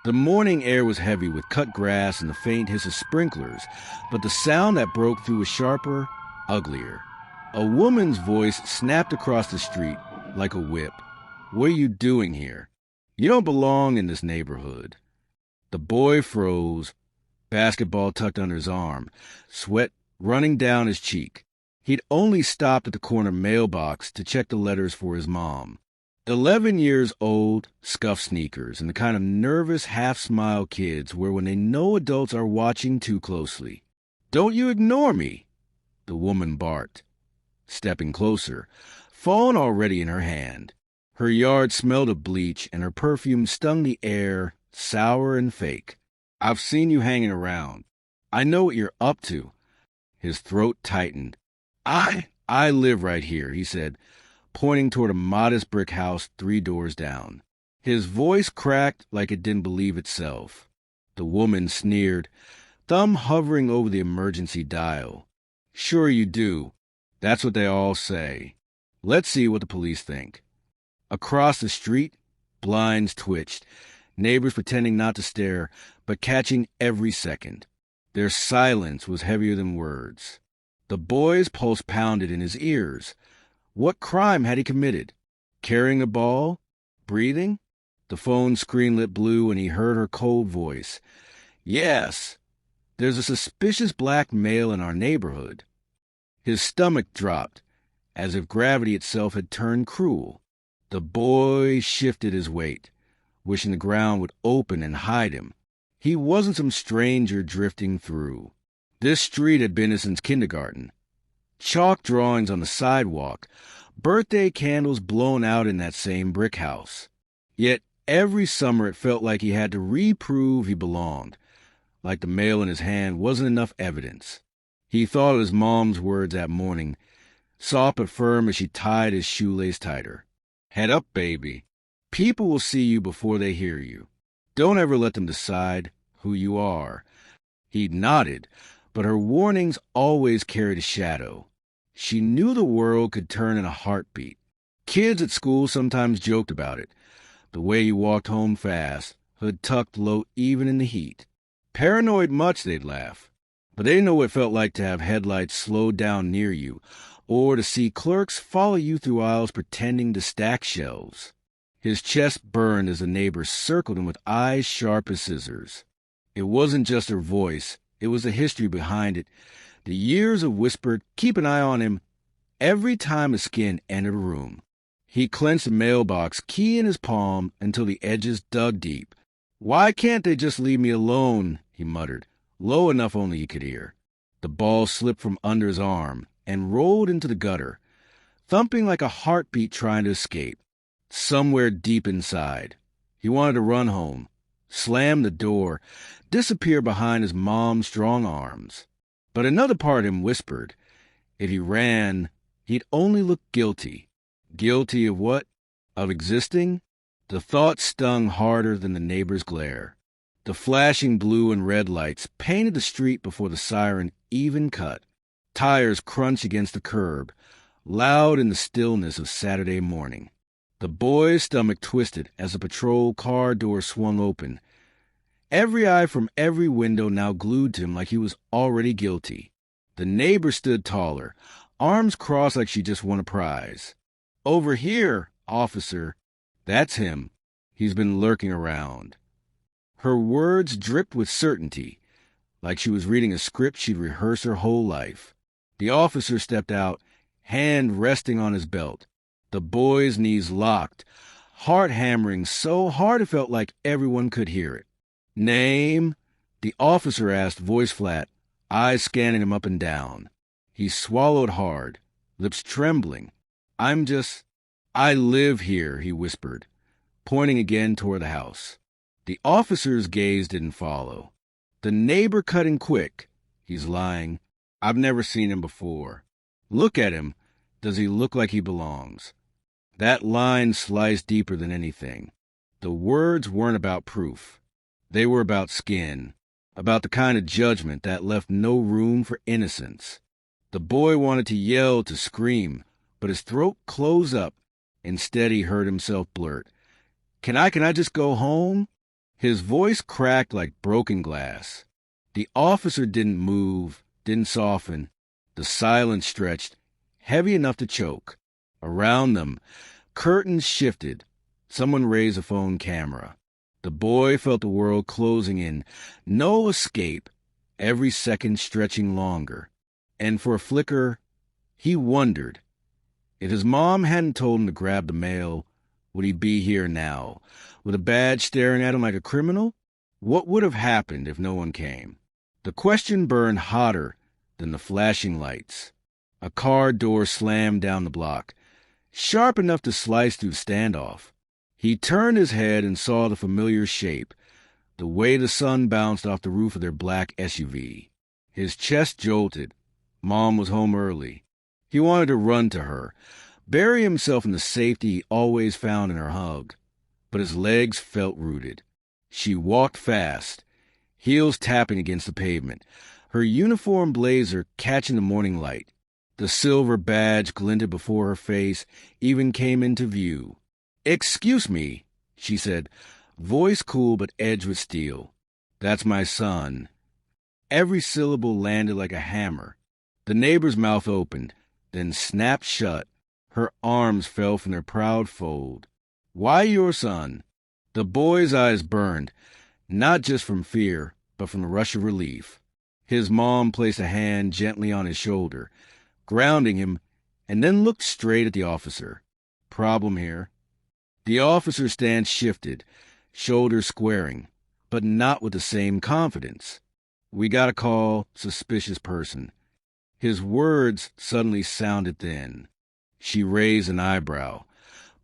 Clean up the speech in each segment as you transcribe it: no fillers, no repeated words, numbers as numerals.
The morning air was heavy with cut grass and the faint hiss of sprinklers, but the sound that broke through was sharper, uglier. A woman's voice snapped across the street like a whip. "What are you doing here? You don't belong in this neighborhood." The boy froze, basketball tucked under his arm, sweat running down his cheek. He'd only stopped at the corner mailbox to check the letters for his mom. 11 years old, scuffed sneakers, and the kind of nervous half-smile kids where when they know adults are watching too closely. "Don't you ignore me," the woman barked, stepping closer, phone already in her hand. Her yard smelled of bleach, and her perfume stung the air, sour and fake. "I've seen you hanging around. I know what you're up to." His throat tightened. I live right here," he said, pointing toward a modest brick house 3 doors down. His voice cracked like it didn't believe itself. The woman sneered, thumb hovering over the emergency dial. "Sure you do. That's what they all say. Let's see what the police think." Across the street, blinds twitched, neighbors pretending not to stare, but catching every second. Their silence was heavier than words. The boy's pulse pounded in his ears. What crime had he committed? Carrying a ball? Breathing? The phone screen lit blue and he heard her cold voice. "Yes, there's a suspicious black male in our neighborhood." His stomach dropped, as if gravity itself had turned cruel. The boy shifted his weight, wishing the ground would open and hide him. He wasn't some stranger drifting through. This street had been since kindergarten. Chalk drawings on the sidewalk, birthday candles blown out in that same brick house. Yet every summer it felt like he had to reprove he belonged, like the mail in his hand wasn't enough evidence. He thought of his mom's words that morning, soft but firm as she tied his shoelace tighter. "Head up, baby. People will see you before they hear you. Don't ever let them decide who you are." He nodded, but her warnings always carried a shadow. She knew the world could turn in a heartbeat. Kids at school sometimes joked about it. The way you walked home fast, hood tucked low even in the heat. "Paranoid much," they'd laugh. But they didn't know what it felt like to have headlights slowed down near you, or to see clerks follow you through aisles pretending to stack shelves. His chest burned as the neighbors circled him with eyes sharp as scissors. It wasn't just her voice. It was the history behind it. The years of whispered, "Keep an eye on him," every time a skin entered a room. He clenched the mailbox, key in his palm, until the edges dug deep. "Why can't they just leave me alone?" he muttered, low enough only he could hear. The ball slipped from under his arm and rolled into the gutter, thumping like a heartbeat trying to escape. Somewhere deep inside, he wanted to run home, slam the door, disappear behind his mom's strong arms. But another part of him whispered, if he ran, he'd only look guilty. Guilty of what? Of existing? The thought stung harder than the neighbor's glare. The flashing blue and red lights painted the street before the siren even cut. Tires crunched against the curb, loud in the stillness of Saturday morning. The boy's stomach twisted as the patrol car door swung open. Every eye from every window now glued to him like he was already guilty. The neighbor stood taller, arms crossed like she just won a prize. "Over here, officer." "That's him. He's been lurking around." Her words dripped with certainty, like she was reading a script she'd rehearsed her whole life. The officer stepped out, hand resting on his belt. The boy's knees locked, heart hammering so hard it felt like everyone could hear it. "Name?" the officer asked, voice flat, eyes scanning him up and down. He swallowed hard, lips trembling. I live here," he whispered, pointing again toward the house. The officer's gaze didn't follow. The neighbor cut in quick. "He's lying. I've never seen him before. Look at him. Does he look like he belongs?" That line sliced deeper than anything. The words weren't about proof. They were about skin, about the kind of judgment that left no room for innocence. The boy wanted to yell, to scream, but his throat closed up. Instead, he heard himself blurt, Can I just go home?" His voice cracked like broken glass. The officer didn't move, didn't soften. The silence stretched, heavy enough to choke. Around them, curtains shifted. Someone raised a phone camera. The boy felt the world closing in. No escape, every second stretching longer. And for a flicker, he wondered. If his mom hadn't told him to grab the mail, would he be here now, with a badge staring at him like a criminal? What would have happened if no one came? The question burned hotter than the flashing lights. A car door slammed down the block, sharp enough to slice through the standoff. He turned his head and saw the familiar shape, the way the sun bounced off the roof of their black SUV. His chest jolted. Mom was home early. He wanted to run to her, bury himself in the safety he always found in her hug. But his legs felt rooted. She walked fast, heels tapping against the pavement, her uniform blazer catching the morning light. The silver badge glinted before her face, even came into view. "Excuse me," she said, voice cool but edged with steel. "That's my son." Every syllable landed like a hammer. The neighbor's mouth opened, then snapped shut. Her arms fell from their proud fold. "Why your son?" The boy's eyes burned, not just from fear, but from the rush of relief. His mom placed a hand gently on his shoulder, grounding him, and then looked straight at the officer. "Problem here." The officer's stance shifted, shoulders squaring, but not with the same confidence. "We got a call, suspicious person." His words suddenly sounded thin. She raised an eyebrow,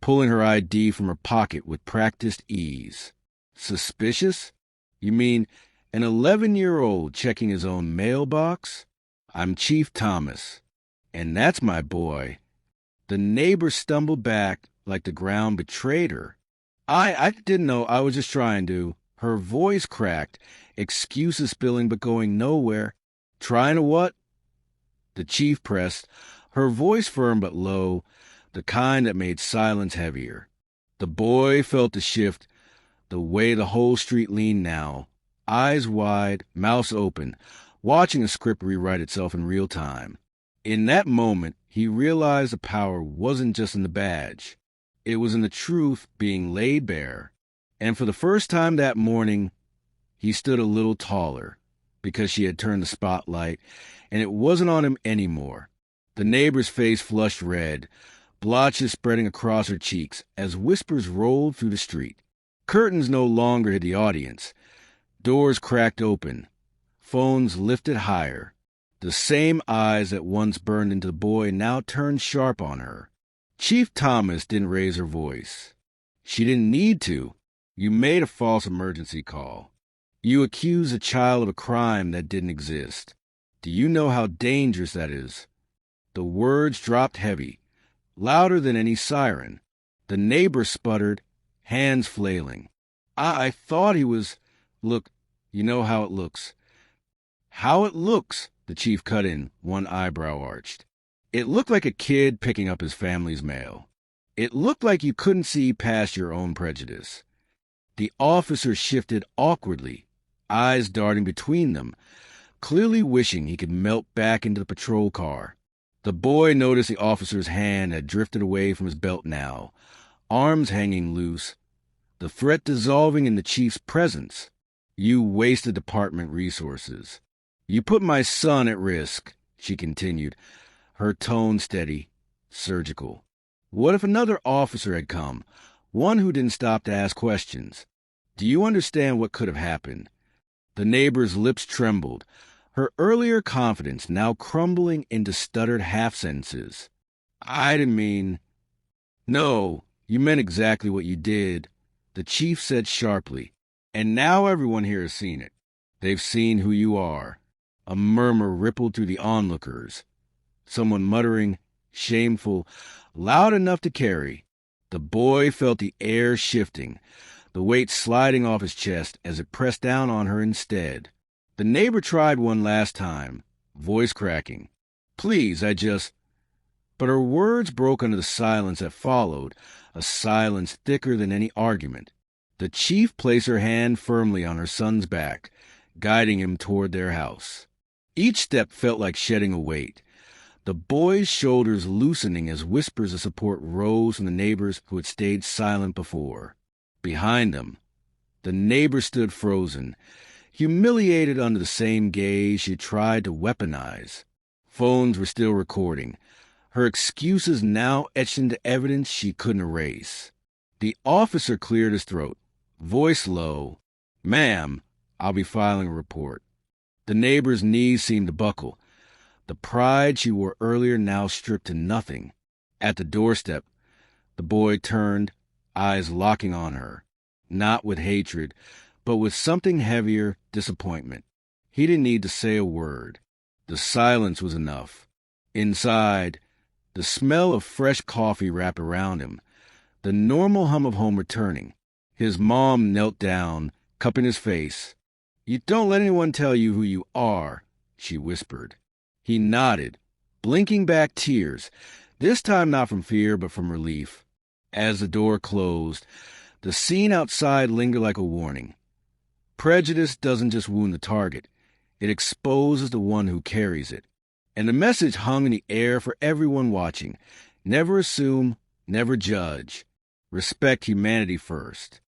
pulling her ID from her pocket with practiced ease. "Suspicious? You mean an 11-year-old checking his own mailbox? I'm Chief Thomas, and that's my boy." The neighbor stumbled back like the ground betrayed her. I didn't know. I was just trying to." Her voice cracked, excuses spilling but going nowhere. "Trying to what?" The chief pressed, her voice firm but low, the kind that made silence heavier. The boy felt the shift, the way the whole street leaned now, eyes wide, mouths open, watching a script rewrite itself in real time. In that moment, he realized the power wasn't just in the badge. It was in the truth being laid bare. And for the first time that morning, he stood a little taller, because she had turned the spotlight, and it wasn't on him anymore. The neighbor's face flushed red, blotches spreading across her cheeks as whispers rolled through the street. Curtains no longer hid the audience. Doors cracked open. Phones lifted higher. The same eyes that once burned into the boy now turned sharp on her. Chief Thomas didn't raise her voice. She didn't need to. "You made a false emergency call. You accused a child of a crime that didn't exist. Do you know how dangerous that is?" The words dropped heavy, louder than any siren. The neighbor sputtered, hands flailing. I thought he was... Look, you know how it looks." "How it looks," the chief cut in, one eyebrow arched. "It looked like a kid picking up his family's mail. It looked like you couldn't see past your own prejudice." The officer shifted awkwardly, eyes darting between them, clearly wishing he could melt back into the patrol car. The boy noticed the officer's hand had drifted away from his belt now, arms hanging loose, the threat dissolving in the chief's presence. "You wasted department resources. You put my son at risk," she continued, her tone steady, surgical. "What if another officer had come, one who didn't stop to ask questions? Do you understand what could have happened?" The neighbor's lips trembled, her earlier confidence now crumbling into stuttered half-sentences. "I didn't mean..." "No, you meant exactly what you did," the chief said sharply. "And now everyone here has seen it. They've seen who you are." A murmur rippled through the onlookers. Someone muttering, shameful, loud enough to carry. The boy felt the air shifting, the weight sliding off his chest as it pressed down on her instead. The neighbor tried one last time, voice cracking. "Please, But her words broke under the silence that followed, a silence thicker than any argument. The chief placed her hand firmly on her son's back, guiding him toward their house. Each step felt like shedding a weight, the boy's shoulders loosening as whispers of support rose from the neighbors who had stayed silent before. Behind them, the neighbor stood frozen, humiliated under the same gaze she tried to weaponize. Phones were still recording, her excuses now etched into evidence she couldn't erase. The officer cleared his throat, voice low. "Ma'am, I'll be filing a report." The neighbor's knees seemed to buckle. The pride she wore earlier now stripped to nothing. At the doorstep, the boy turned, eyes locking on her, not with hatred, but with something heavier, disappointment. He didn't need to say a word. The silence was enough. Inside, the smell of fresh coffee wrapped around him, the normal hum of home returning. His mom knelt down, cupping his face. "You don't let anyone tell you who you are," she whispered. He nodded, blinking back tears, this time not from fear but from relief. As the door closed, the scene outside lingered like a warning. Prejudice doesn't just wound the target, it exposes the one who carries it. And the message hung in the air for everyone watching. Never assume, never judge. Respect humanity first.